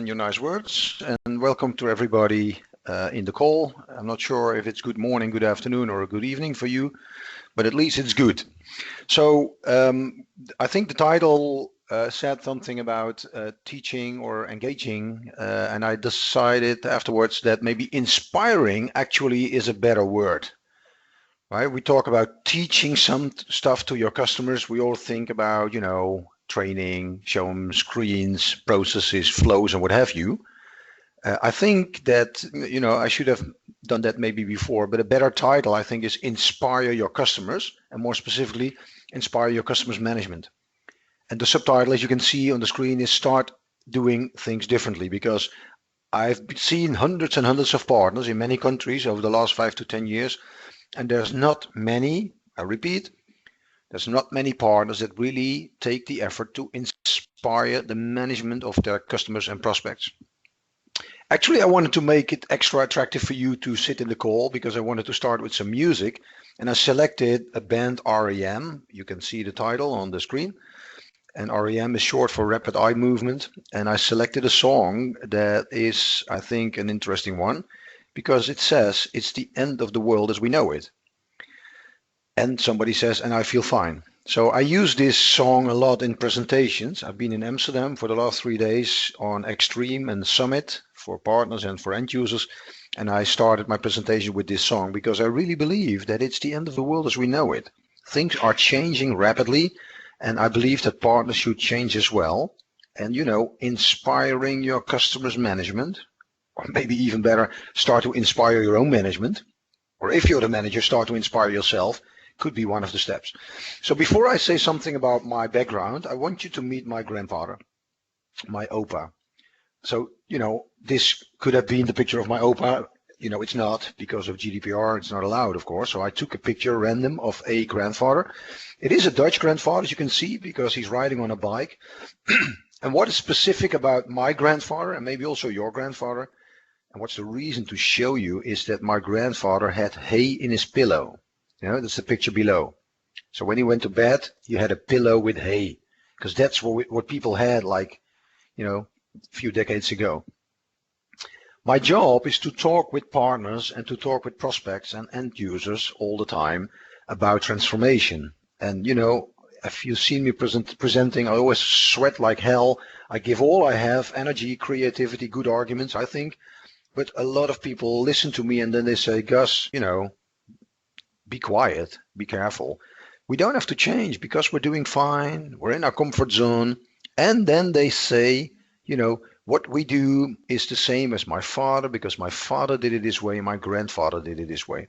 your nice words, and welcome to everybody in the call. I'm not sure if it's good morning, good afternoon, or a good evening for you, but at least it's good. So I think the title said something about teaching or engaging, and I decided afterwards that maybe inspiring actually is a better word. Right? We talk about teaching some stuff to your customers. We all think about, training, show them screens, processes, flows, and what have you. I think that, I should have done that maybe before, but a better title, I think, is inspire your customers, and more specifically, inspire your customers management. And the subtitle, as you can see on the screen, is start doing things differently, because I've seen hundreds and hundreds of partners in many countries over the last 5 to 10 years, and there's not many, I repeat, there's not many partners that really take the effort to inspire the management of their customers and prospects. Actually, I wanted to make it extra attractive for you to sit in the call because I wanted to start with some music, and I selected a band REM. You can see the title on the screen, and REM is short for Rapid Eye Movement, and I selected a song that is, I think, an interesting one because it says it's the end of the world as we know it. And somebody says, and I feel fine. So I use this song a lot in presentations. I've been in Amsterdam for the last 3 days on Extreme and Summit for partners and for end users. And I started my presentation with this song because I really believe that it's the end of the world as we know it. Things are changing rapidly, and I believe that partners should change as well. And, inspiring your customers' management, or maybe even better, start to inspire your own management. Or if you're the manager, start to inspire yourself. Could be one of the steps. So before I say something about my background, I want you to meet my grandfather, my opa. So, this could have been the picture of my opa. It's not because of GDPR. It's not allowed, of course. So I took a picture random of a grandfather. It is a Dutch grandfather, as you can see, because he's riding on a bike. And what is specific about my grandfather and maybe also your grandfather, and what's the reason to show you, is that my grandfather had hay in his pillow. That's the picture below. So when he went to bed, you had a pillow with hay, because that's what people had a few decades ago. My job is to talk with partners and to talk with prospects and end users all the time about transformation. And, if you've seen me presenting, I always sweat like hell. I give all I have, energy, creativity, good arguments, I think. But a lot of people listen to me and then they say, Gus, be quiet, be careful. We don't have to change because we're doing fine. We're in our comfort zone. And then they say, what we do is the same as my father because my father did it this way, my grandfather did it this way.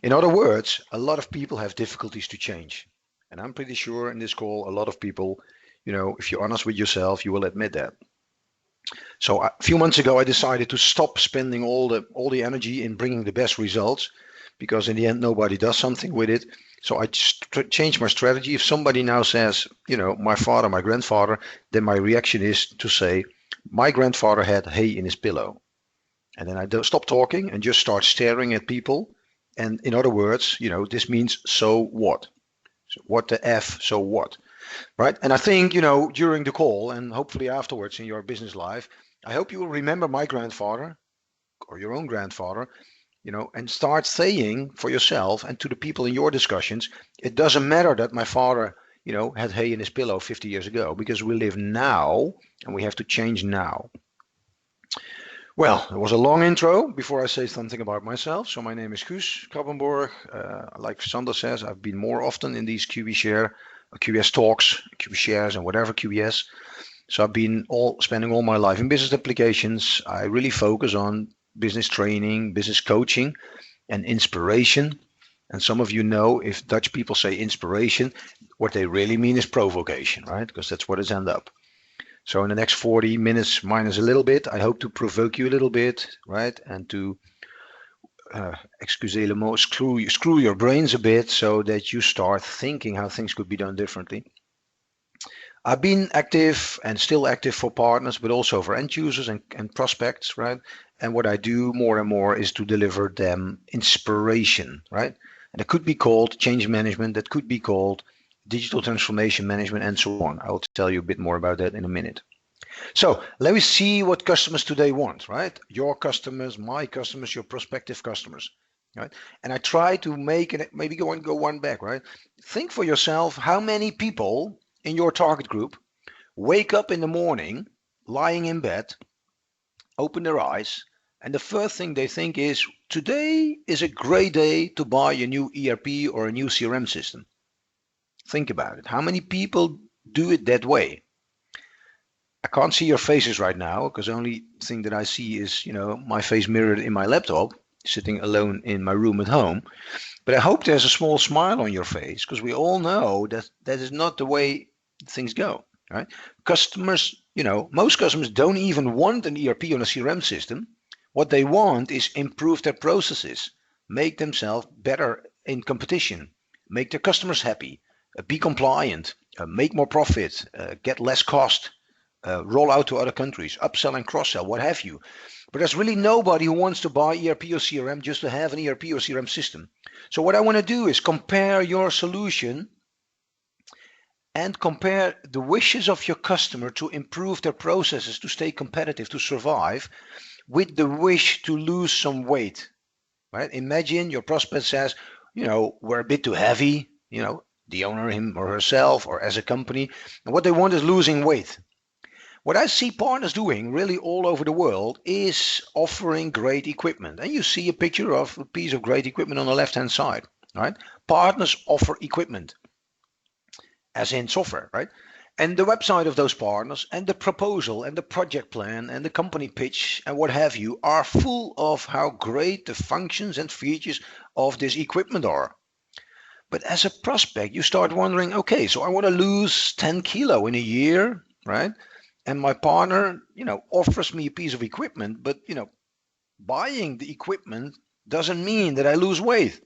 In other words, a lot of people have difficulties to change. And I'm pretty sure in this call, a lot of people, if you're honest with yourself, you will admit that. So a few months ago, I decided to stop spending all the energy in bringing the best results, because in the end, nobody does something with it. So I changed my strategy. If somebody now says, my father, my grandfather, then my reaction is to say, my grandfather had hay in his pillow. And then I stop talking and just start staring at people. And in other words, this means so what? So what the F, so what? Right? And I think, during the call and hopefully afterwards in your business life, I hope you will remember my grandfather or your own grandfather, and start saying for yourself and to the people in your discussions, it doesn't matter that my father, had hay in his pillow 50 years ago, because we live now and we have to change now. Well, it was a long intro before I say something about myself. So my name is Guus Krabbenborg. Like Sander says, I've been more often in these QBS talks, QB shares and whatever QBS. So I've been spending all my life in business applications. I really focus on business training, business coaching, and inspiration. And some of you know, if Dutch people say inspiration, what they really mean is provocation, right? Because that's what it's end up. So in the next 40 minutes, minus a little bit, I hope to provoke you a little bit, right? And to, excusez le mot, screw your brains a bit so that you start thinking how things could be done differently. I've been active and still active for partners, but also for end users and prospects, right? And what I do more and more is to deliver them inspiration, right? And it could be called change management, that could be called digital transformation management, and so on. I'll tell you a bit more about that in a minute. So let me see what customers today want, right? Your customers, my customers, your prospective customers, right? And I try to make it, maybe go one back, right? Think for yourself, how many people in your target group wake up in the morning, lying in bed, open their eyes, and the first thing they think is, today is a great day to buy a new ERP or a new CRM system. Think about it. How many people do it that way? I can't see your faces right now because the only thing that I see is, my face mirrored in my laptop, sitting alone in my room at home. But I hope there's a small smile on your face because we all know that that is not the way things go, right? Customers, most customers don't even want an ERP or a CRM system. What they want is improve their processes, make themselves better in competition, make their customers happy, be compliant, make more profit, get less cost, roll out to other countries, upsell and cross-sell, what have you. But there's really nobody who wants to buy ERP or CRM just to have an ERP or CRM system. So what I want to do is compare your solution and compare the wishes of your customer to improve their processes, to stay competitive, to survive, with the wish to lose some weight. Right? Imagine your prospect says, we're a bit too heavy, the owner, him or herself, or as a company, and what they want is losing weight. What I see partners doing really all over the world is offering great equipment. And you see a picture of a piece of great equipment on the left-hand side, right? Partners offer equipment, as in software, right? And the website of those partners and the proposal and the project plan and the company pitch and what have you are full of how great the functions and features of this equipment are. But as a prospect, you start wondering, okay, so I want to lose 10 kilo in a year, right? And my partner, offers me a piece of equipment, but, buying the equipment doesn't mean that I lose weight.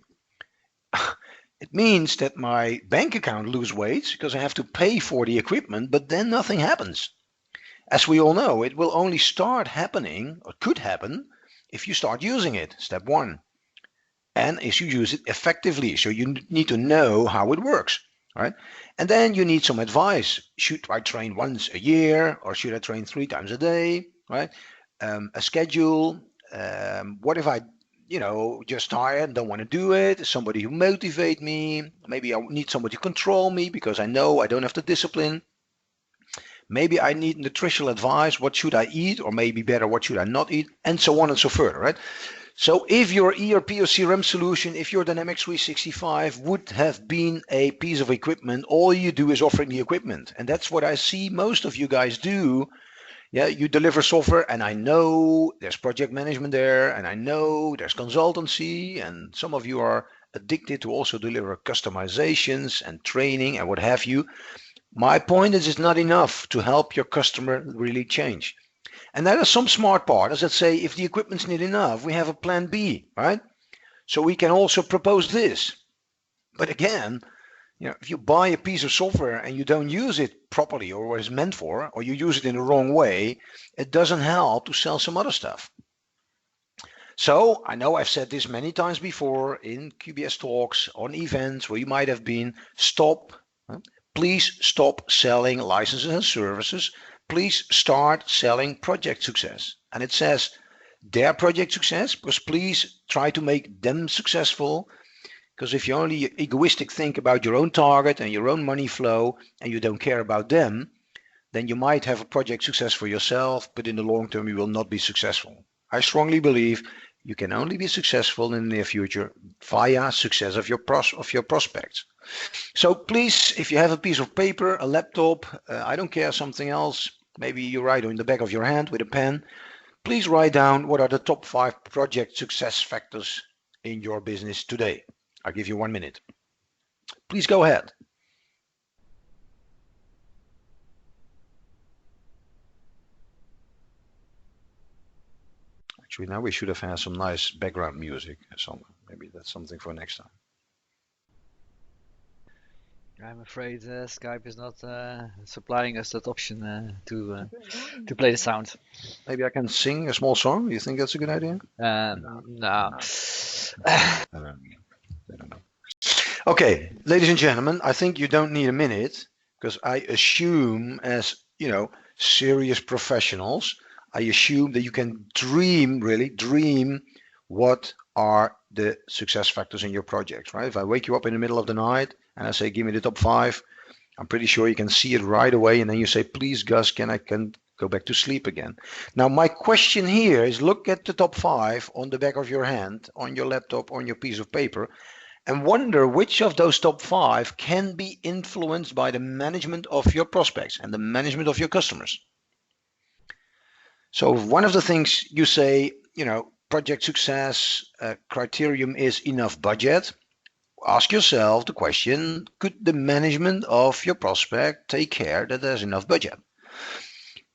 It means that my bank account loses weight because I have to pay for the equipment, but then nothing happens. As we all know, it will only start happening, or could happen, if you start using it, step one. And if you use it effectively, so you need to know how it works. Right? And then you need some advice. Should I train once a year or should I train 3 times a day? Right? A schedule. What if I, just tired and don't want to do it? Somebody who motivate me. Maybe I need somebody to control me because I know I don't have the discipline. Maybe I need nutritional advice. What should I eat? Or maybe better, what should I not eat? And so on and so further. Right? So if your ERP or CRM solution, if your Dynamics 365 would have been a piece of equipment, all you do is offering the equipment. And that's what I see most of you guys do. Yeah, you deliver software, and I know there's project management there, and I know there's consultancy, and some of you are addicted to also deliver customizations and training and what have you. My point is it's not enough to help your customer really change. And there are some smart partners that say, if the equipment's not enough, we have a plan B, right? So we can also propose this. But again, if you buy a piece of software and you don't use it properly or what it's meant for, or you use it in the wrong way, it doesn't help to sell some other stuff. So I know I've said this many times before in QBS talks, on events where you might have been, please stop selling licenses and services. Please start selling project success. And it says their project success, because please try to make them successful. Because if you only egoistic think about your own target and your own money flow and you don't care about them, then you might have a project success for yourself, but in the long term you will not be successful. I strongly believe you can only be successful in the near future via success of your prospects. So please, if you have a piece of paper, a laptop, I don't care, something else, maybe you write in the back of your hand with a pen, please write down what are the top 5 project success factors in your business today. I'll give you 1 minute. Please go ahead. Actually, now we should have had some nice background music. Maybe that's something for next time. I'm afraid Skype is not supplying us that option to play the sound. Maybe I can sing a small song. You think that's a good idea? No. I don't know. Okay, ladies and gentlemen, I think you don't need a minute because I assume, as serious professionals, I assume that you can dream, really dream, what are the success factors in your projects, right? If I wake you up in the middle of the night and I say, give me the top 5, I'm pretty sure you can see it right away. And then you say, please, Gus, can I go back to sleep again? Now, my question here is, look at the top 5 on the back of your hand, on your laptop, on your piece of paper, and wonder which of those top 5 can be influenced by the management of your prospects and the management of your customers. So one of the things you say, project success criterion is enough budget. Ask yourself the question, could the management of your prospect take care that there's enough budget?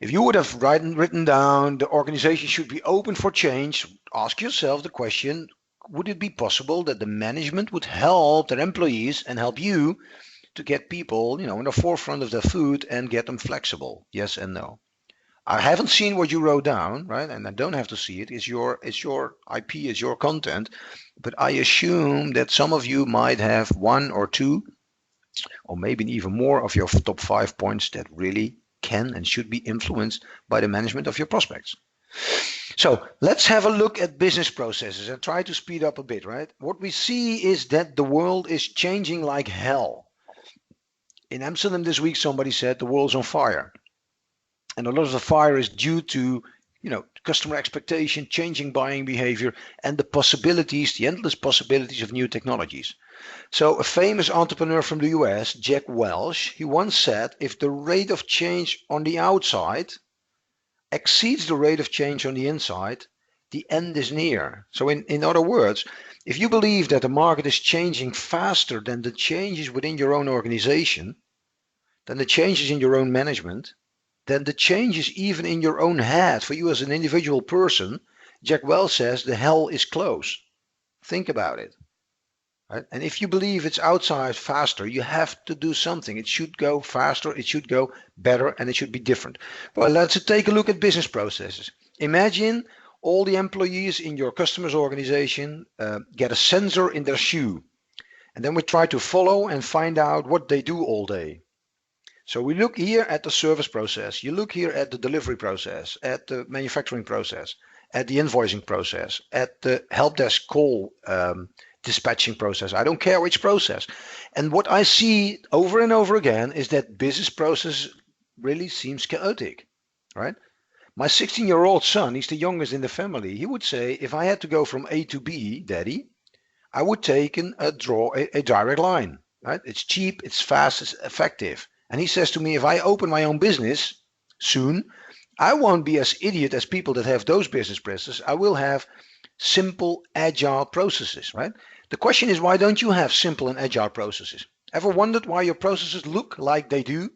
If you would have written down the organization should be open for change, ask yourself the question, would it be possible that the management would help their employees and help you to get people, in the forefront of their food and get them flexible? Yes and no. I haven't seen what you wrote down, right? And I don't have to see it. It's your IP, it's your content. But I assume that some of you might have 1 or 2, or maybe even more of your top 5 points that really can and should be influenced by the management of your prospects. So let's have a look at business processes and try to speed up a bit, right? What we see is that the world is changing like hell. In Amsterdam this week, somebody said the world's on fire. And a lot of the fire is due to, customer expectation, changing buying behavior, and the endless possibilities of new technologies. So a famous entrepreneur from the US, Jack Welch, he once said, if the rate of change on the outside exceeds the rate of change on the inside, the end is near. So in other words, if you believe that the market is changing faster than the changes within your own organization, than the changes in your own management, then the changes even in your own head for you as an individual person, Jack Welch says the hell is close. Think about it. Right? And if you believe it's outside faster, you have to do something. It should go faster, it should go better, and it should be different. Well, let's take a look at business processes. Imagine all the employees in your customer's organization get a sensor in their shoe. And then we try to follow and find out what they do all day. So we look here at the service process. You look here at the delivery process, at the manufacturing process, at the invoicing process, at the help desk call dispatching process. I don't care which process. And what I see over and over again is that business process really seems chaotic, right? My 16-year-old son, he's the youngest in the family. He would say, if I had to go from A to B, Daddy, I would take a direct line, right? It's cheap, it's fast, it's effective. And he says to me, if I open my own business soon, I won't be as idiot as people that have those business processes. I will have simple, agile processes, right? The question is, why don't you have simple and agile processes? Ever wondered why your processes look like they do?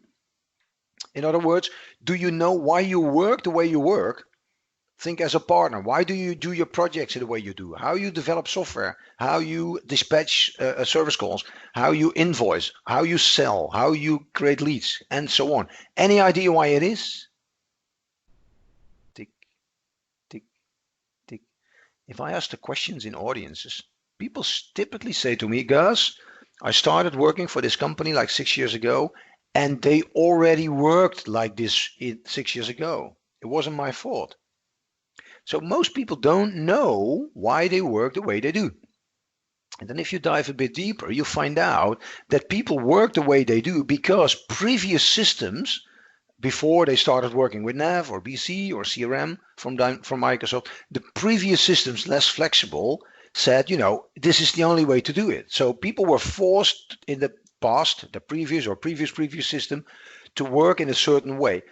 In other words, do you know why you work the way you work? Think as a partner. Why do you do your projects the way you do? How you develop software, how you dispatch service calls, how you invoice, how you sell, how you create leads, and so on. Any idea why it is? Tick, tick, tick. If I ask the questions in audiences, people typically say to me, Gus, I started working for this company like 6 years ago, and they already worked like this 6 years ago. It wasn't my fault. So most people don't know why they work the way they do. And then if you dive a bit deeper, you find out that people work the way they do because previous systems, before they started working with Nav or BC or CRM from Microsoft, the previous systems, less flexible, said, this is the only way to do it. So people were forced in the past, the previous system, to work in a certain way.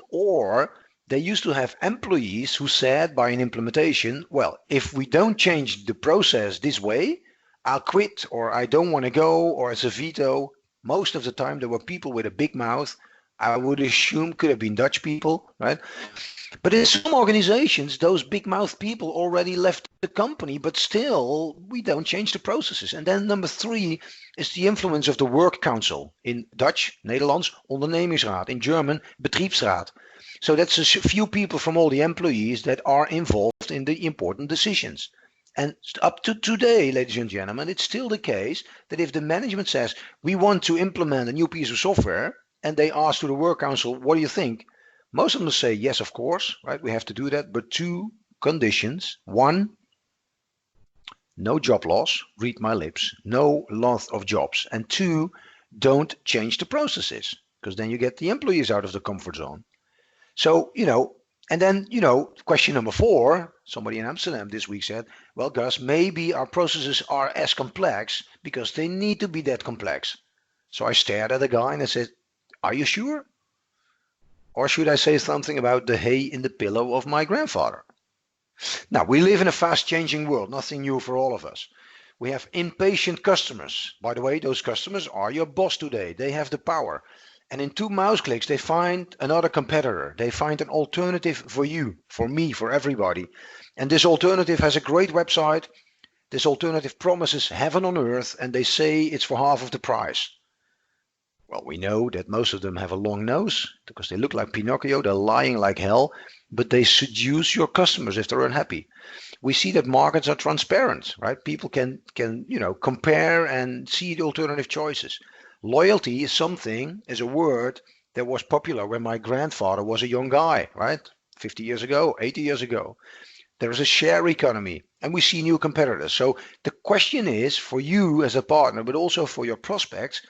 Or they used to have employees who said by an implementation, well, if we don't change the process this way, I'll quit, or I don't want to go, or it's a veto. Most of the time there were people with a big mouth. I would assume could have been Dutch people, right? But in some organizations, those big mouth people already left the company, but still we don't change the processes. And then number 3 is the influence of the work council. In Dutch, Nederlands, ondernemingsraad. In German, betriebsraad. So that's a few people from all the employees that are involved in the important decisions. And up to today, ladies and gentlemen, it's still the case that if the management says, we want to implement a new piece of software, and they ask to the work council, what do you think? Most of them say, yes, of course, right? We have to do that, but two conditions. One, no job loss, read my lips, no loss of jobs. And two, don't change the processes, because then you get the employees out of the comfort zone. So, and then, question number 4, somebody in Amsterdam this week said, well, Gus, maybe our processes are as complex because they need to be that complex. So I stared at the guy and I said, are you sure? Or should I say something about the hay in the pillow of my grandfather? Now, we live in a fast changing world, nothing new for all of us. We have impatient customers. By the way, those customers are your boss today. They have the power. And in 2 mouse clicks, they find another competitor. They find an alternative for you, for me, for everybody. And this alternative has a great website. This alternative promises heaven on earth, and they say it's for half of the price. Well, we know that most of them have a long nose because they look like Pinocchio. They're lying like hell, but they seduce your customers if they're unhappy. We see that markets are transparent, right? People can compare and see the alternative choices. Loyalty is a word that was popular when my grandfather was a young guy, right? 50 years ago, 80 years ago. There is a share economy and we see new competitors. So the question is for you as a partner, but also for your prospects,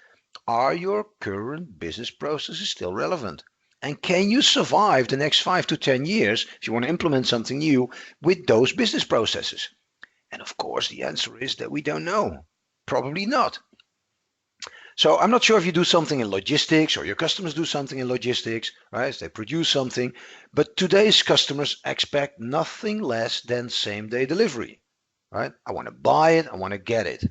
are your current business processes still relevant? And can you survive the next 5 to 10 years if you want to implement something new with those business processes? And of course, the answer is that we don't know. Probably not. So I'm not sure if you do something in logistics or your customers do something in logistics, right? They produce something, but today's customers expect nothing less than same-day delivery, right? I want to buy it, I want to get it,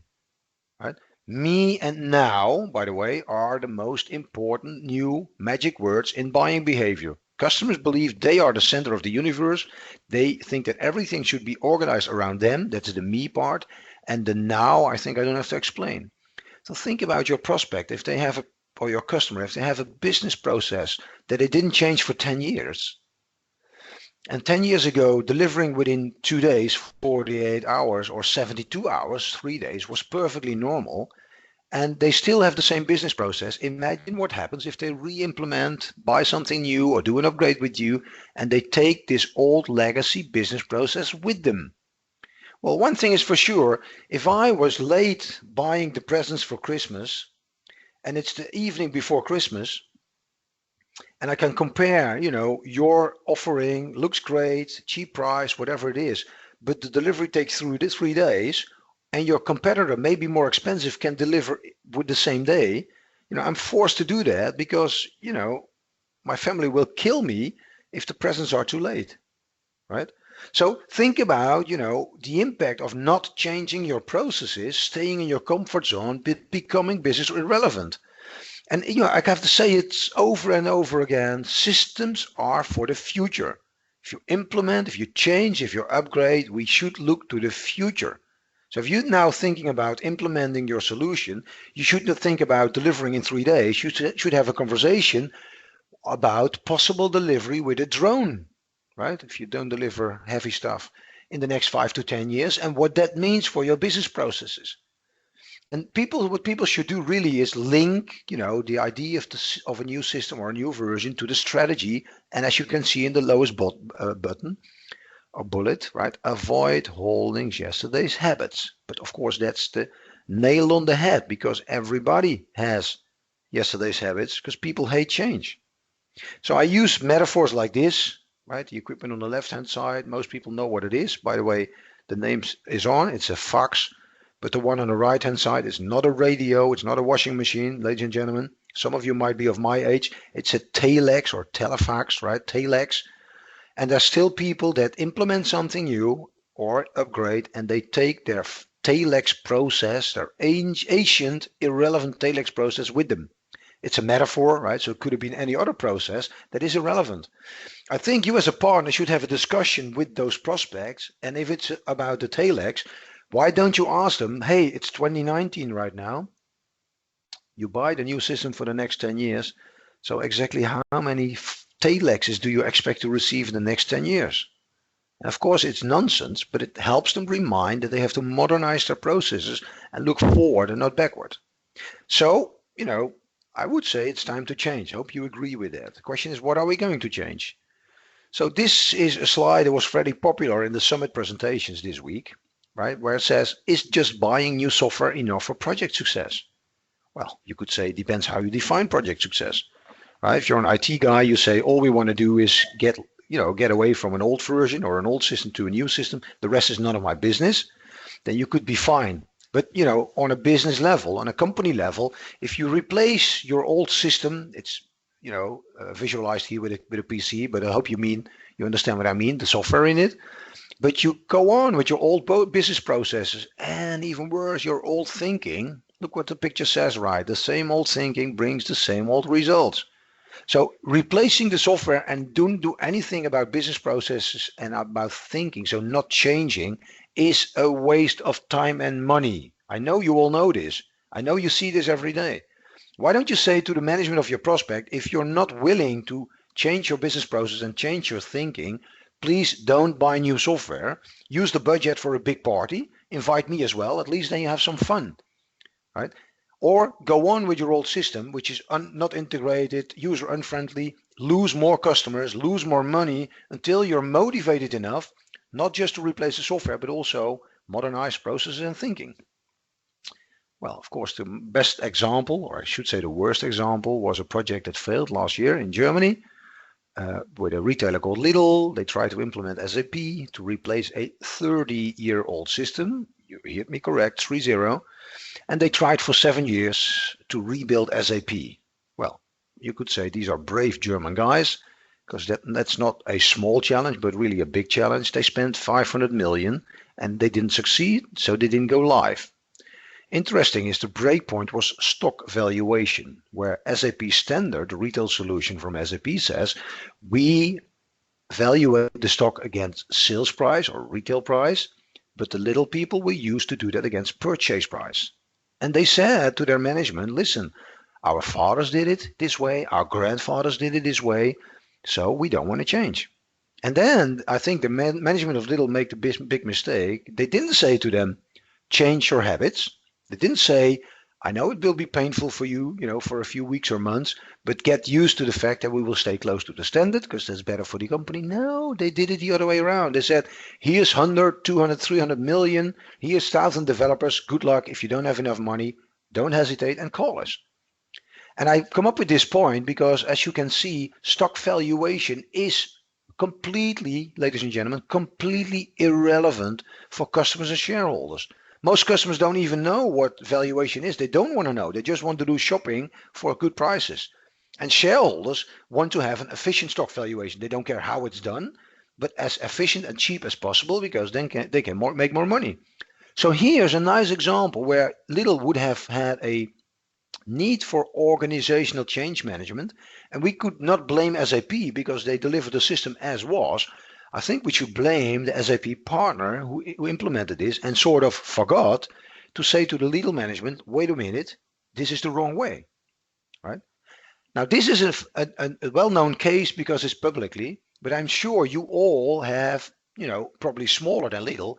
right? Me and now, by the way, are the most important new magic words in buying behavior. Customers believe they are the center of the universe. They think that everything should be organized around them. That's the me part. And the now, I think I don't have to explain. So think about your prospect if they have or your customer, if they have a business process that it didn't change for 10 years. And 10 years ago, delivering within 2 days, 48 hours, or 72 hours, 3 days, was perfectly normal. And they still have the same business process. Imagine what happens if they re-implement, buy something new, or do an upgrade with you, and they take this old legacy business process with them. Well, one thing is for sure, if I was late buying the presents for Christmas, and it's the evening before Christmas, and I can compare, your offering looks great, cheap price, whatever it is, but the delivery takes through the 3 days, and your competitor, maybe more expensive, can deliver with the same day. I'm forced to do that because, my family will kill me if the presents are too late, right? So think about, the impact of not changing your processes, staying in your comfort zone, becoming business irrelevant. And I have to say it over and over again, systems are for the future. If you implement, if you change, if you upgrade, we should look to the future. So if you're now thinking about implementing your solution, you should not think about delivering in 3 days. You should have a conversation about possible delivery with a drone, right? If you don't deliver heavy stuff in the next 5 to 10 years and what that means for your business processes. And what people should do really is link, the idea of a new system or a new version to the strategy. And as you can see in the lowest button or bullet, right? Avoid holding yesterday's habits. But of course, that's the nail on the head because everybody has yesterday's habits because people hate change. So I use metaphors like this, right? The equipment on the left-hand side, most people know what it is. By the way, the name is on, it's a fax. But the one on the right-hand side is not a radio, it's not a washing machine, ladies and gentlemen. Some of you might be of my age. It's a telex or telefax, right? Telex. And there's still people that implement something new or upgrade and they take their telex process, their ancient, irrelevant telex process with them. It's a metaphor, right? So it could have been any other process that is irrelevant. I think you as a partner should have a discussion with those prospects. And if it's about the telex, why don't you ask them, hey, it's 2019 right now. You buy the new system for the next 10 years. So exactly how many telexes do you expect to receive in the next 10 years? And of course, it's nonsense, but it helps them remind that they have to modernize their processes and look forward and not backward. So, I would say it's time to change. I hope you agree with that. The question is, what are we going to change? So this is a slide that was very popular in the summit presentations this week, right? Where it says, is just buying new software enough for project success? Well, you could say it depends how you define project success, right? If you're an IT guy, you say all we want to do is get away from an old version or an old system to a new system. The rest is none of my business. Then you could be fine. But on a business level, on a company level, if you replace your old system, it's visualized here with a PC, but I hope you understand what I mean, the software in it. But you go on with your old business processes, and even worse, your old thinking. Look what the picture says, right? The same old thinking brings the same old results. So replacing the software and don't do anything about business processes and about thinking, so not changing, is a waste of time and money. I know you all know this. I know you see this every day. Why don't you say to the management of your prospect, if you're not willing to change your business process and change your thinking, please don't buy new software. Use the budget for a big party. Invite me as well. At least then you have some fun, right? Or go on with your old system, which is not integrated, user unfriendly, lose more customers, lose more money until you're motivated enough, not just to replace the software, but also modernize processes and thinking. Well, of course, the best example, or I should say the worst example, was a project that failed last year in Germany with a retailer called Lidl. They tried to implement SAP to replace a 30-year-old system. You heard me correct, 30. And they tried for 7 years to rebuild SAP. Well, you could say these are brave German guys, because that's not a small challenge, but really a big challenge. They spent 500 million and they didn't succeed, so they didn't go live. Interesting is the breakpoint was stock valuation, where SAP Standard, the retail solution from SAP, says we evaluate the stock against sales price or retail price, but the little people we used to do that against purchase price. And they said to their management, listen, our fathers did it this way, our grandfathers did it this way, so we don't want to change. And then I think the management of Lidl made the big mistake. They didn't say to them, change your habits. They didn't say, I know it will be painful for you, for a few weeks or months, but get used to the fact that we will stay close to the standard because that's better for the company. No, they did it the other way around. They said, here's 100, 200, 300 million. Here's 1,000 developers. Good luck. If you don't have enough money, don't hesitate and call us. And I come up with this point because, as you can see, stock valuation is completely, ladies and gentlemen, completely irrelevant for customers and shareholders. Most customers don't even know what valuation is. They don't want to know. They just want to do shopping for good prices. And shareholders want to have an efficient stock valuation. They don't care how it's done, but as efficient and cheap as possible, because then they can make more money. So here's a nice example where Lidl would have had a need for organizational change management, and we could not blame SAP because they delivered the system as was. I think we should blame the SAP partner who implemented this and sort of forgot to say to the Lidl management, wait a minute, this is the wrong way, right? Now, this is a well-known case because it's publicly, but I'm sure you all have, probably smaller than Lidl,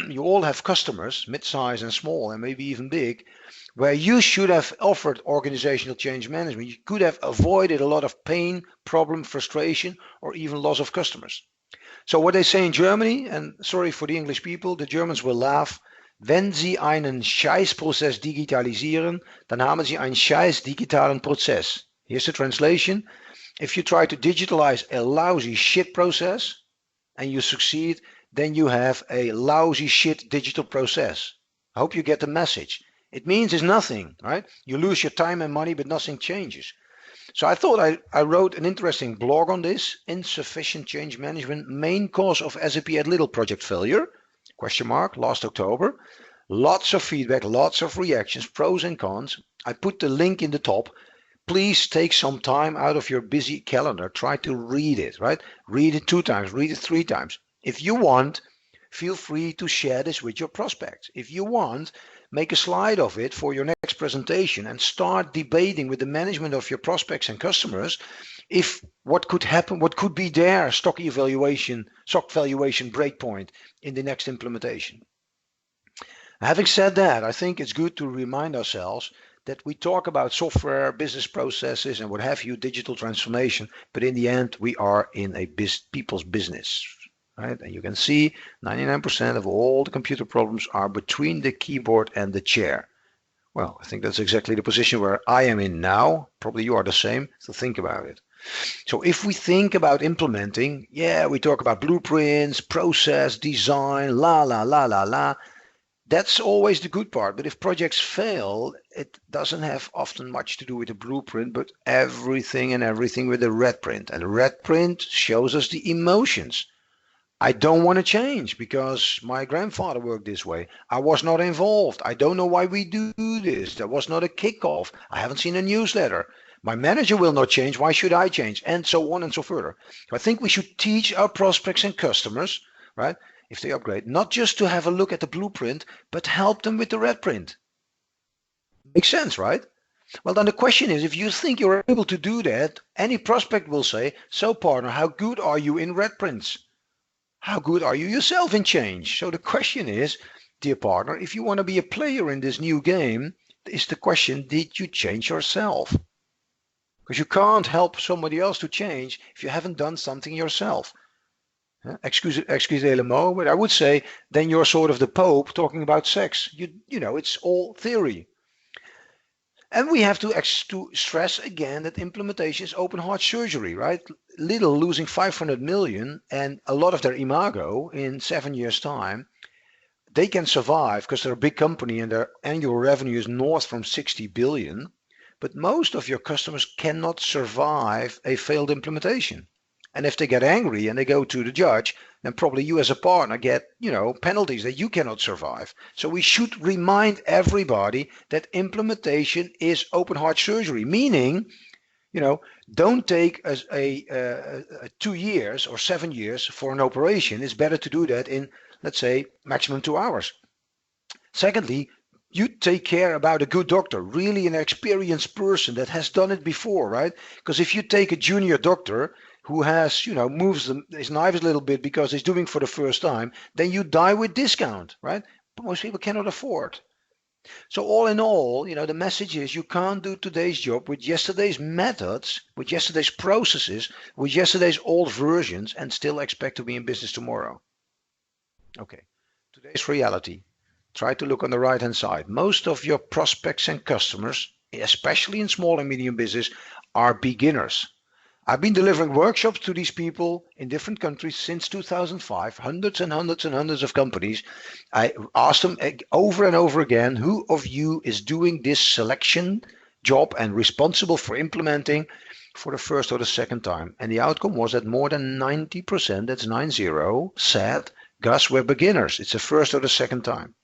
you all have customers, mid-size and small and maybe even big, where you should have offered organizational change management. You could have avoided a lot of pain, problem, frustration, or even loss of customers. So what they say in Germany, and sorry for the English people, the Germans will laugh, wenn Sie einen Scheißprozess digitalisieren, dann haben Sie einen scheiß digitalen Prozess. Here's the translation. If you try to digitalize a lousy shit process and you succeed, then you have a lousy shit digital process. I hope you get the message. It means it's nothing, right? You lose your time and money, but nothing changes. So I thought I wrote an interesting blog on this, insufficient change management, main cause of SAP at Lidl project failure, ? Last October. Lots of feedback, lots of reactions, pros and cons. I put the link in the top. Please take some time out of your busy calendar. Try to read it, right? Read it 2 times, read it 3 times. If you want, feel free to share this with your prospects. If you want, make a slide of it for your next presentation and start debating with the management of your prospects and customers if what could happen, what could be their stock valuation breakpoint in the next implementation. Having said that, I think it's good to remind ourselves that we talk about software, business processes, and what have you, digital transformation, but in the end, we are in a people's business, right? And you can see 99% of all the computer problems are between the keyboard and the chair. Well, I think that's exactly the position where I am in now. Probably you are the same, so think about it. So if we think about implementing, yeah, we talk about blueprints, process, design, la, la, la, la, la. That's always the good part. But if projects fail, it doesn't have often much to do with the blueprint, but everything with the red print. And the red print shows us the emotions. I don't want to change because my grandfather worked this way. I was not involved. I don't know why we do this. There was not a kickoff. I haven't seen a newsletter. My manager will not change. Why should I change? And so on and so further. I think we should teach our prospects and customers, right, if they upgrade, not just to have a look at the blueprint, but help them with the red print. Makes sense, right? Well, then the question is, if you think you're able to do that, any prospect will say, so partner, how good are you in red prints? How good are you yourself in change? So the question is, dear partner, if you want to be a player in this new game, is the question, did you change yourself? Because you can't help somebody else to change if you haven't done something yourself. Excusez le mot, but I would say then you're sort of the Pope talking about sex. You know, it's all theory. And we have to stress again that implementation is open heart surgery, right? Lidl losing 500 million and a lot of their imago in 7 years' time. They can survive because they're a big company and their annual revenue is north from 60 billion. But most of your customers cannot survive a failed implementation. And if they get angry and they go to the judge, then probably you as a partner get, penalties that you cannot survive. So we should remind everybody that implementation is open heart surgery, meaning, don't take a 2 years or 7 years for an operation. It's better to do that in, let's say, maximum 2 hours. Secondly, you take care about a good doctor, really an experienced person that has done it before, right? Because if you take a junior doctor who has, moves his knives a little bit because he's doing for the first time, then you die with discount, right? But most people cannot afford. So all in all, the message is you can't do today's job with yesterday's methods, with yesterday's processes, with yesterday's old versions and still expect to be in business tomorrow. Okay, today's reality. Try to look on the right hand side. Most of your prospects and customers, especially in small and medium business, are beginners. I've been delivering workshops to these people in different countries since 2005, hundreds and hundreds and hundreds of companies. I asked them over and over again, who of you is doing this selection job and responsible for implementing for the first or the second time? And the outcome was that more than 90%, that's 90, said, Guus, we're beginners. It's the first or the second time.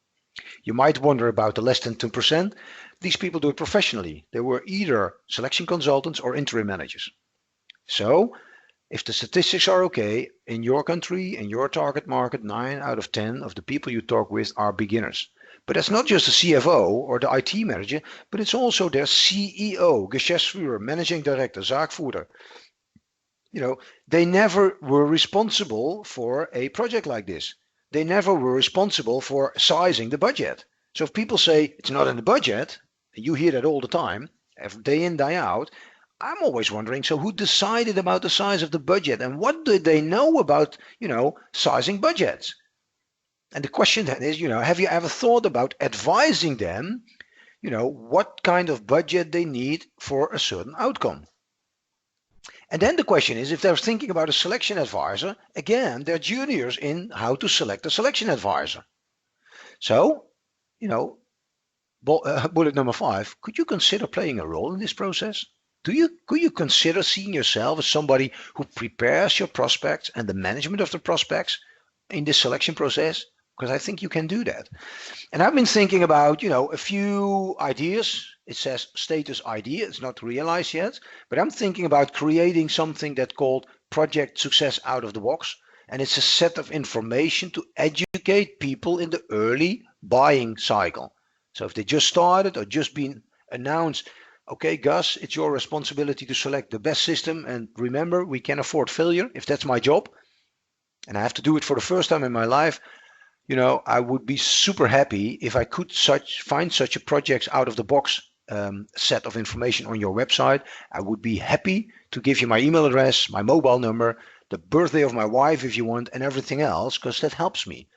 You might wonder about the less than 2%. These people do it professionally. They were either selection consultants or interim managers. So if the statistics are okay, in your country, in your target market, 9 out of 10 of the people you talk with are beginners. But that's not just the CFO or the IT manager, but it's also their CEO, Geschäftsführer, managing director, zaakvoerder. They never were responsible for a project like this. They never were responsible for sizing the budget. So if people say it's not in the budget, and you hear that all the time, day in, day out, I'm always wondering, so who decided about the size of the budget and what did they know about, sizing budgets? And the question then is, have you ever thought about advising them, what kind of budget they need for a certain outcome? And then the question is, if they're thinking about a selection advisor, again, they're juniors in how to select a selection advisor. So, bullet number 5, could you consider playing a role in this process? Could you consider seeing yourself as somebody who prepares your prospects and the management of the prospects in this selection process? Because I think you can do that. And I've been thinking about, a few ideas. It says status idea. It's not realized yet, but I'm thinking about creating something that's called Project Success Out of the Box. And it's a set of information to educate people in the early buying cycle. So if they just started or just been announced, okay, Guus, it's your responsibility to select the best system. And remember, we can afford failure if that's my job. And I have to do it for the first time in my life. I would be super happy if I could find such a project out of the box set of information on your website, I would be happy to give you my email address, my mobile number, the birthday of my wife if you want, and everything else, because that helps me.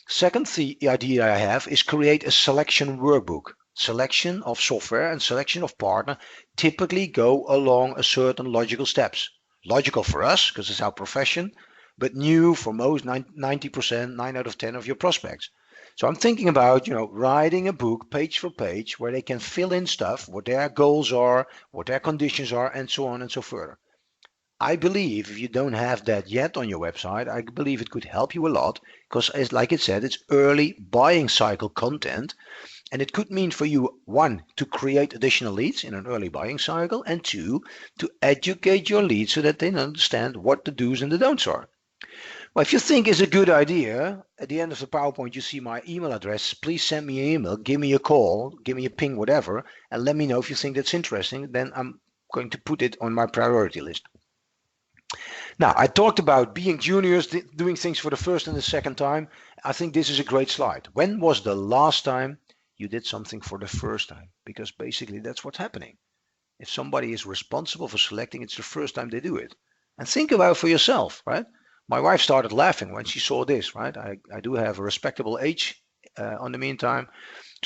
Second, the idea I have is create a selection workbook. Selection of software and selection of partner typically go along a certain logical steps. Logical for us, because it's our profession, but new for most 90%, 9 out of 10 of your prospects. So I'm thinking about, writing a book page for page where they can fill in stuff, what their goals are, what their conditions are, and so on and so further. I believe if you don't have that yet on your website, I believe it could help you a lot because, as like it said, it's early buying cycle content. And it could mean for you, one, to create additional leads in an early buying cycle, and two, to educate your leads so that they understand what the do's and the don'ts are. Well, if you think it's a good idea, at the end of the PowerPoint, you see my email address. Please send me an email, give me a call, give me a ping, whatever, and let me know if you think that's interesting. Then I'm going to put it on my priority list. Now, I talked about being juniors, doing things for the first and the second time. I think this is a great slide. When was the last time you did something for the first time? Because basically that's what's happening. If somebody is responsible for selecting, it's the first time they do it. And think about it for yourself, right? My wife started laughing when she saw this, right? I do have a respectable age on the meantime.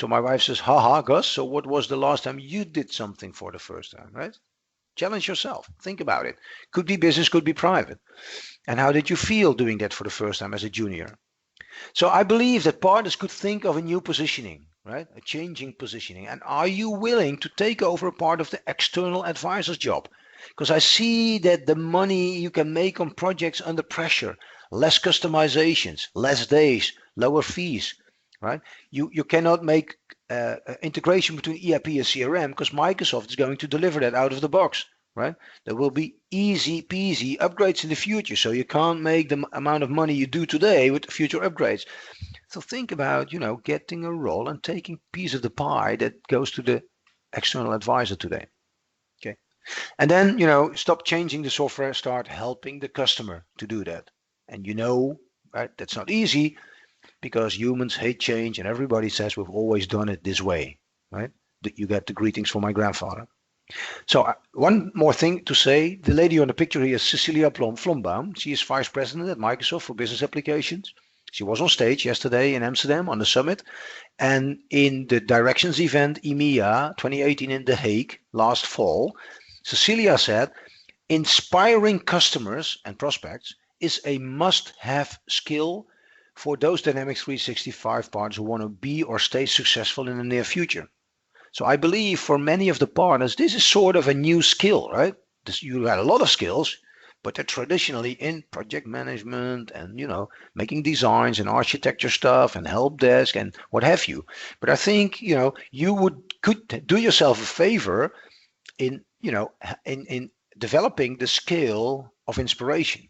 So my wife says, haha, Gus, so what was the last time you did something for the first time, right? Challenge yourself. Think about it. Could be business, could be private. And how did you feel doing that for the first time as a junior? So I believe that partners could think of a new positioning, right? A changing positioning. And are you willing to take over a part of the external advisor's job? Because I see that the money you can make on projects under pressure, less customizations, less days, lower fees, right? You cannot make integration between ERP and CRM because Microsoft is going to deliver that out of the box, right? There will be easy peasy upgrades in the future, so you can't make the amount of money you do today with future upgrades. So think about, getting a role and taking a piece of the pie that goes to the external advisor today. Okay. And then, stop changing the software, start helping the customer to do that. And right, that's not easy because humans hate change and everybody says we've always done it this way, right? You get the greetings from my grandfather. So one more thing to say, the lady on the picture here is Cecilia Flombaum. She is Vice President at Microsoft for Business Applications. She was on stage yesterday in Amsterdam on the summit. And in the Directions event, EMEA 2018 in The Hague last fall, Cecilia said, inspiring customers and prospects is a must-have skill for those Dynamics 365 partners who want to be or stay successful in the near future. So I believe for many of the partners, this is sort of a new skill, right? You got a lot of skills, but they're traditionally in project management and, making designs and architecture stuff and help desk and what have you. But I think, you could do yourself a favor in developing the skill of inspiration.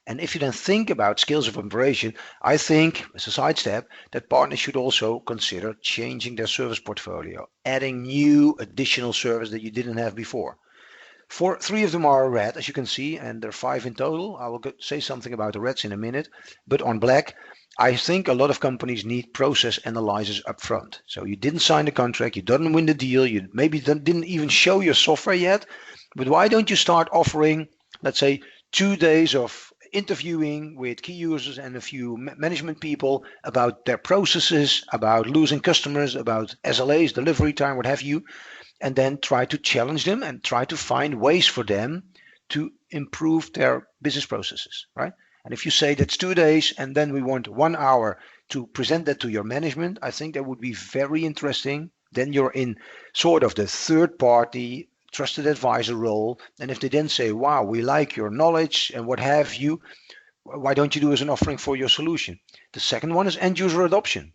And if you then think about skills of inspiration, I think, as a sidestep, that partners should also consider changing their service portfolio, adding new additional service that you didn't have before. 3 of them are red, as you can see, and there are 5 in total. I will say something about the reds in a minute. But on black, I think a lot of companies need process analyzers up front. So you didn't sign the contract, you didn't win the deal, you maybe didn't even show your software yet. But why don't you start offering, let's say, 2 days of interviewing with key users and a few management people about their processes, about losing customers, about SLAs, delivery time, what have you, and then try to challenge them and try to find ways for them to improve their business processes, right? And if you say that's 2 days and then we want 1 hour to present that to your management, I think that would be very interesting. Then you're in sort of the third party trusted advisor role. And if they then say, wow, we like your knowledge and what have you, why don't you do as an offering for your solution? The second one is end user adoption.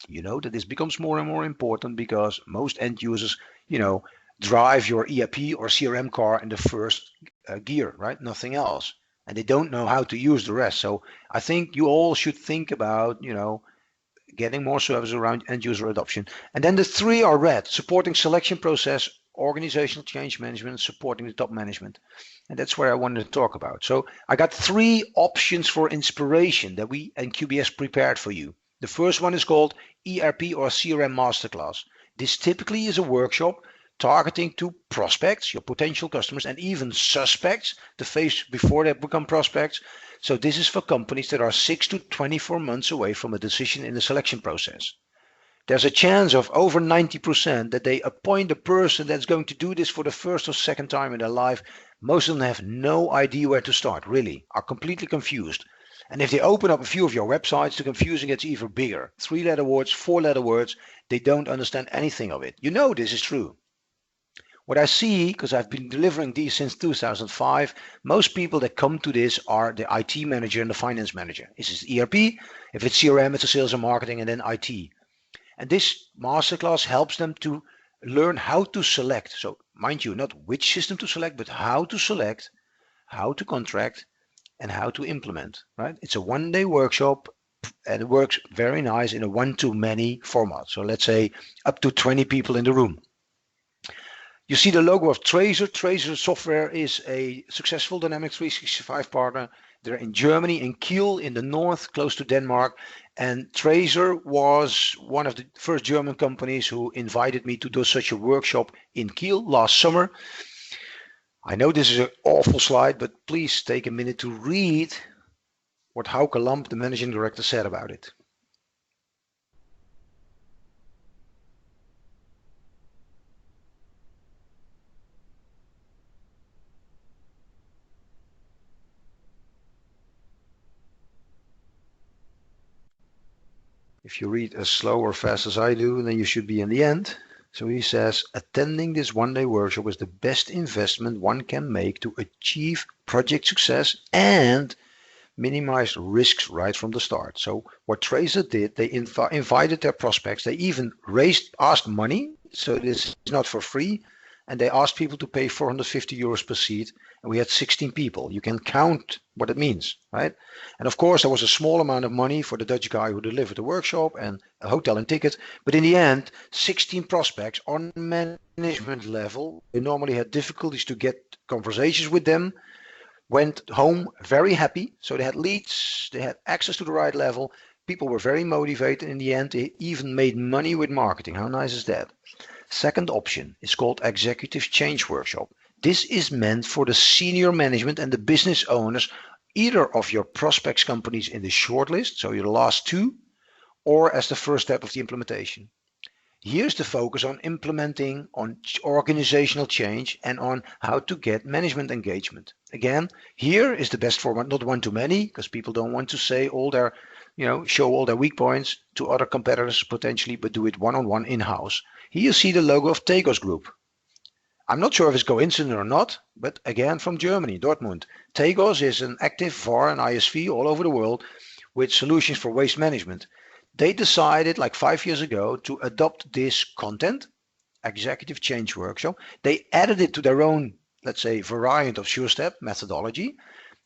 That this becomes more and more important because most end users, drive your ERP or CRM car in the first gear, right? Nothing else. And they don't know how to use the rest. So I think you all should think about, getting more service around end user adoption. And then the 3 are red, supporting selection process, organizational change management, supporting the top management. And that's where I wanted to talk about. So I got 3 options for inspiration that we and QBS prepared for you. The first one is called ERP or CRM Masterclass. This typically is a workshop targeting to prospects, your potential customers, and even suspects, the phase before they become prospects. So this is for companies that are 6 to 24 months away from a decision in the selection process. There's a chance of over 90% that they appoint a person that's going to do this for the first or second time in their life. Most of them have no idea where to start, really, are completely confused. And if they open up a few of your websites, the confusion gets even bigger. 3-letter words, 4-letter words, they don't understand anything of it. You know this is true. What I see, because I've been delivering these since 2005, most people that come to this are the IT manager and the finance manager. This is ERP. If it's CRM, it's a sales and marketing, and then IT. And this masterclass helps them to learn how to select. So mind you, not which system to select, but how to select, how to contract, and how to implement, right? It's a one-day workshop, and it works very nice in a one-to-many format. So let's say up to 20 people in the room. You see the logo of TRASER. TRASER software is a successful Dynamics 365 partner. They're in Germany, in Kiel, in the north, close to Denmark. And TRASER was one of the first German companies who invited me to do such a workshop in Kiel last summer. I know this is an awful slide, but please take a minute to read what Hauke Lamp, the managing director, said about it. If you read as slow or fast as I do, then you should be in the end. So he says, attending this one-day workshop is the best investment one can make to achieve project success and minimize risks right from the start. So what TRASER did, they invited their prospects. They even asked money. So this is not for free. And they asked people to pay 450 euros per seat. And we had 16 people. You can count what it means, right? And of course, there was a small amount of money for the Dutch guy who delivered the workshop and a hotel and ticket. But in the end, 16 prospects on management level, they normally had difficulties to get conversations with them, went home very happy. So they had leads, they had access to the right level. People were very motivated. In the end, they even made money with marketing. How nice is that? Second option is called Executive Change Workshop. This is meant for the senior management and the business owners, either of your prospects companies in the shortlist, so your last two, or as the first step of the implementation. Here's the focus on implementing, on organizational change, and on how to get management engagement. Again, here is the best format, not one-to-many, because people don't want to say all their, show all their weak points to other competitors potentially, but do it one-on-one in-house. Here you see the logo of Tegos Group. I'm not sure if it's coincident or not, but again from Germany, Dortmund. Tegos is an active VAR and ISV all over the world with solutions for waste management. They decided like 5 years ago to adopt this content, Executive Change Workshop. They added it to their own, let's say, variant of SureStep methodology.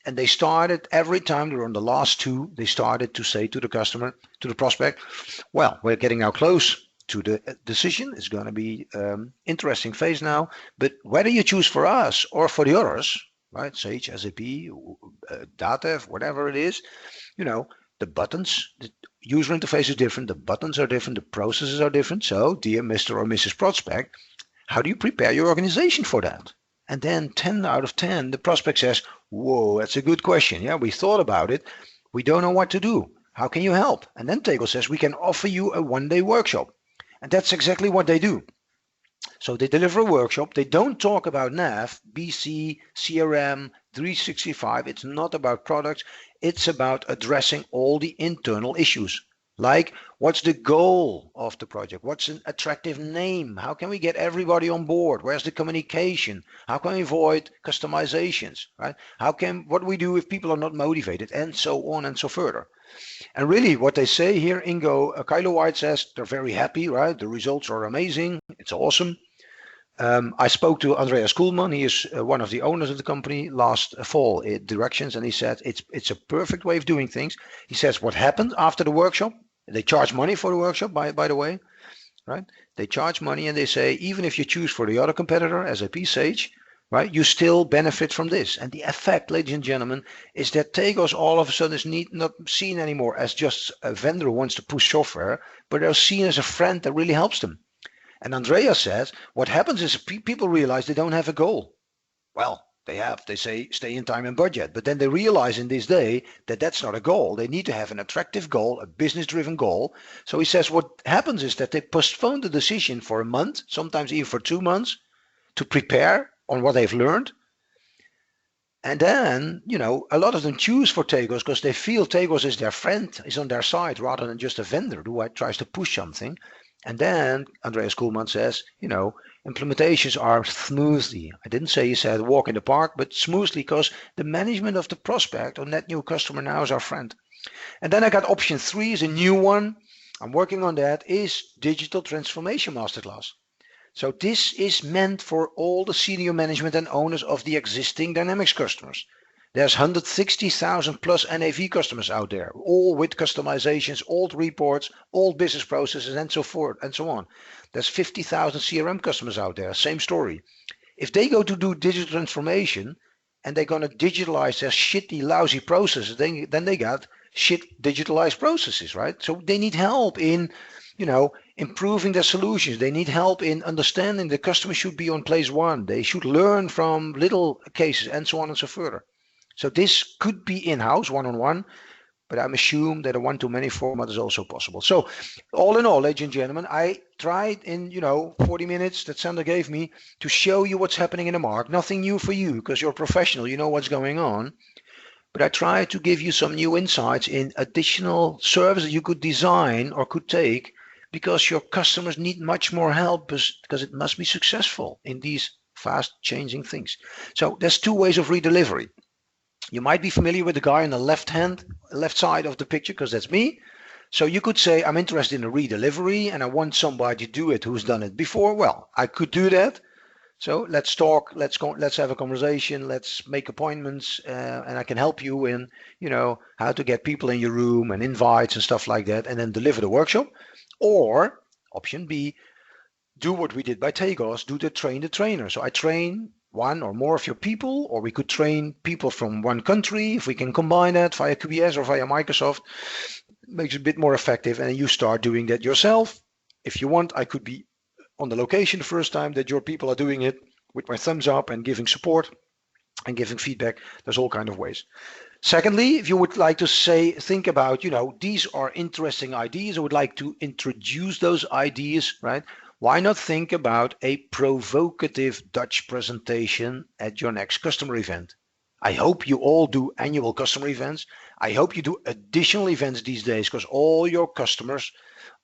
And they started, every time they were on the last two, they started to say to the customer, to the prospect, well, we're getting now close to the decision. It's going to be interesting phase now, but whether you choose for us or for the others, right, Sage, SAP, Datev, whatever it is, the buttons, the user interface is different, the buttons are different, the processes are different. So dear Mr. or Mrs. Prospect, how do you prepare your organization for that? And then 10 out of 10, the prospect says, whoa, that's a good question. Yeah, we thought about it. We don't know what to do. How can you help? And then Tegel says, we can offer you a one-day workshop. And that's exactly what they do. So they deliver a workshop. They don't talk about NAV, BC, CRM, 365. It's not about products. It's about addressing all the internal issues. Like, what's the goal of the project? What's an attractive name? How can we get everybody on board? Where's the communication? How can we avoid customizations, right? What do we do if people are not motivated? And so on and so further. And really what they say here, Kylo White says they're very happy, right? The results are amazing. It's awesome. I spoke to Andreas Kuhlmann. He is one of the owners of the company last fall at Directions, and he said it's a perfect way of doing things. He says what happened after the workshop. They charge money for the workshop, by the way, right? They charge money, and they say even if you choose for the other competitor, SAP Sage, right, you still benefit from this. And the effect, ladies and gentlemen, is that Tegos all of a sudden is not seen anymore as just a vendor who wants to push software, but they're seen as a friend that really helps them. And Andreas says, what happens is people realize they don't have a goal. Well, they say stay in time and budget, but then they realize in this day that that's not a goal. They need to have an attractive goal, a business-driven goal. So he says what happens is that they postpone the decision for a month, sometimes even for 2 months, to prepare on what they've learned. And then, a lot of them choose for Tagos because they feel Tagos is their friend, is on their side, rather than just a vendor who tries to push something. And then Andreas Kuhlmann says, implementations are smoothly. I didn't say he said walk in the park, but smoothly, because the management of the prospect or net new customer now is our friend. And then I got option 3 is a new one. I'm working on that, is Digital Transformation Masterclass. So this is meant for all the senior management and owners of the existing Dynamics customers. There's 160,000 plus NAV customers out there, all with customizations, old reports, old business processes, and so forth and so on. There's 50,000 CRM customers out there, same story. If they go to do digital transformation and they're going to digitalize their shitty, lousy processes, then they got shit digitalized processes, right? So they need help in, improving their solutions. They need help in understanding the customer should be on place 1. They should learn from little cases and so on and so further. So this could be in-house, one-on-one, but I'm assuming that a one-to-many format is also possible. So all in all, ladies and gentlemen, I tried in, 40 minutes that Sander gave me to show you what's happening in the market. Nothing new for you because you're a professional, you know what's going on. But I tried to give you some new insights in additional services you could design or could take, because your customers need much more help because it must be successful in these fast changing things. So there's 2 ways of redelivery. You might be familiar with the guy on the left side of the picture, because that's me. So you could say, I'm interested in a redelivery and I want somebody to do it who's done it before. Well, I could do that. So let's talk, let's have a conversation, let's make appointments, and I can help you in, how to get people in your room and invites and stuff like that, and then deliver the workshop. Or option B, do what we did by Tagos, do the train the trainer. So I train 1 or more of your people, or we could train people from 1 country. If we can combine that via QBS or via Microsoft, it makes it a bit more effective. And you start doing that yourself. If you want, I could be on the location the first time that your people are doing it with my thumbs up and giving support and giving feedback. There's all kinds of ways. Secondly, if you would like to think about, these are interesting ideas, I would like to introduce those ideas, right? Why not think about a provocative Dutch presentation at your next customer event? I hope you all do annual customer events. I hope you do additional events these days, because all your customers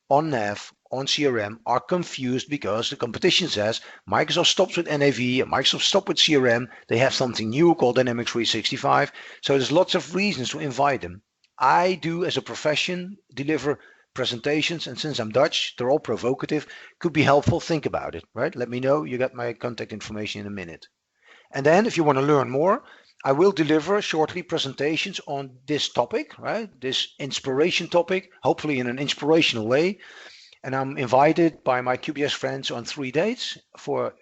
on NAV, on CRM are confused because the competition says Microsoft stops with NAV and Microsoft stops with CRM. They have something new called Dynamics 365. So there's lots of reasons to invite them. I do, as a profession, deliver presentations, and since I'm Dutch, they're all provocative. Could be helpful. Think about it, right? Let me know. You got my contact information in a minute. And then if you want to learn more, I will deliver shortly presentations on this topic, right? This inspiration topic, hopefully in an inspirational way. And I'm invited by my QBS friends on 3 dates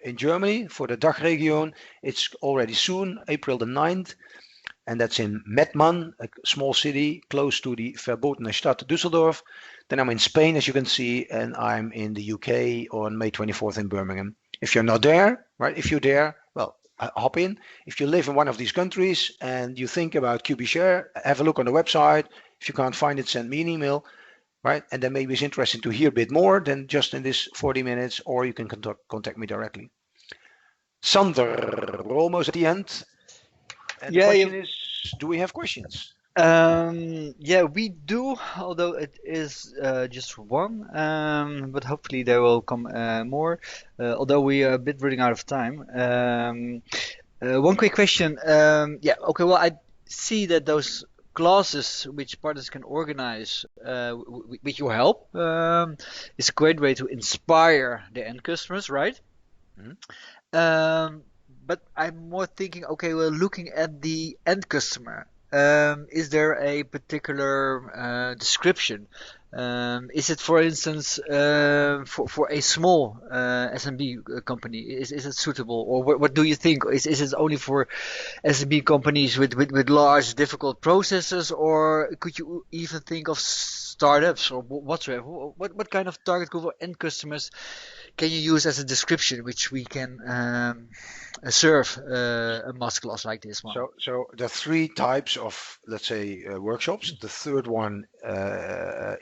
in Germany for the DACH region. It's already soon, April the 9th. And that's in Mettmann, a small city close to the verbotene Stadt Düsseldorf. Then I'm in Spain, as you can see, and I'm in the UK on May 24th in Birmingham. If you're not there, right? If you're there, well, hop in. If you live in one of these countries and you think about QB Share, have a look on the website. If you can't find it, send me an email, right? And then maybe it's interesting to hear a bit more than just in this 40 minutes, or you can contact me directly. Sander, we're almost at the end. And the question is, do we have questions? Yeah, we do, although it is just 1, but hopefully there will come more, although we are a bit running out of time. 1 quick question. Okay, well, I see that those classes which partners can organize with your help is a great way to inspire the end customers, right? Mm-hmm. But I'm more thinking, okay, well, looking at the end customer, is there a particular description? Is it, for instance, for a small SMB company, is it suitable, or what do you think? Is it only for SMB companies with large, difficult processes, or could you even think of startups or whatsoever? What kind of target group of end customers can you use as a description which we can serve a masterclass like this one? So there are three types of, let's say, workshops. The third one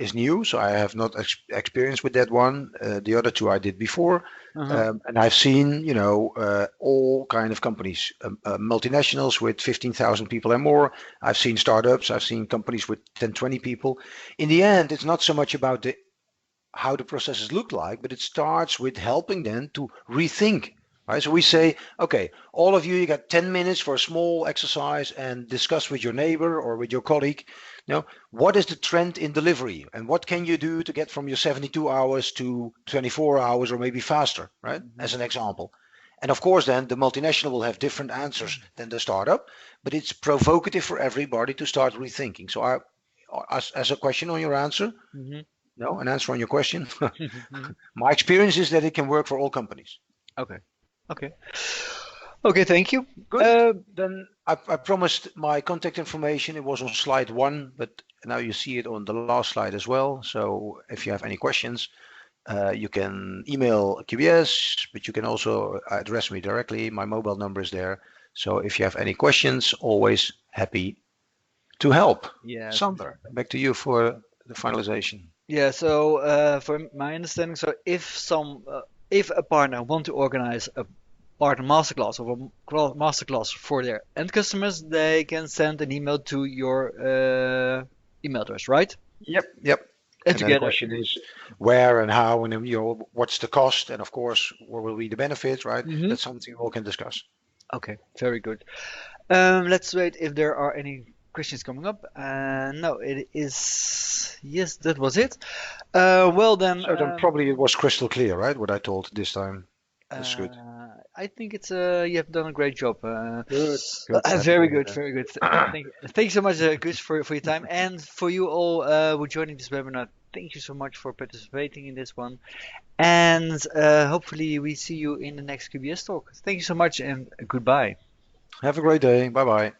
is new, so I have not experience with that one. The other two I did before, and I've seen, all kind of companies, multinationals with 15,000 people and more. I've seen startups. I've seen companies with 10, 20 people. In the end, it's not so much about how the processes look like, but it starts with helping them to rethink. Right, so we say, okay, all of you, you got 10 minutes for a small exercise and discuss with your neighbor or with your colleague, what is the trend in delivery and what can you do to get from your 72 hours to 24 hours or maybe faster, right? As an example. And of course, then the multinational will have different answers than the startup, but it's provocative for everybody to start rethinking. So as a question on your answer, no, an answer on your question. My experience is that it can work for all companies. Okay, thank you. Good. Then I promised my contact information. It was on slide 1, but now you see it on the last slide as well. So if you have any questions, you can email QBS, but you can also address me directly. My mobile number is there. So if you have any questions, always happy to help. Yeah. Sander, back to you for the finalization. Yeah, so for my understanding, so if a partner want to organize a partner masterclass or a masterclass for their end customers, they can send an email to your email address, right? Yep. And then the question is where and how, and what's the cost, and of course, what will be the benefits, right? That's something we all can discuss. Okay, very good. Let's wait if there are any questions coming up. No, it is. Yes, that was it. Well then. So then probably it was crystal clear, right? What I told this time. That's good. I think it's you have done a great job. Good. Very good, very good. Thank you so much, Guus, for your time, and for you all who are joining this webinar. Thank you so much for participating in this one, and hopefully we see you in the next QBS talk. Thank you so much, and goodbye. Have a great day. Bye bye.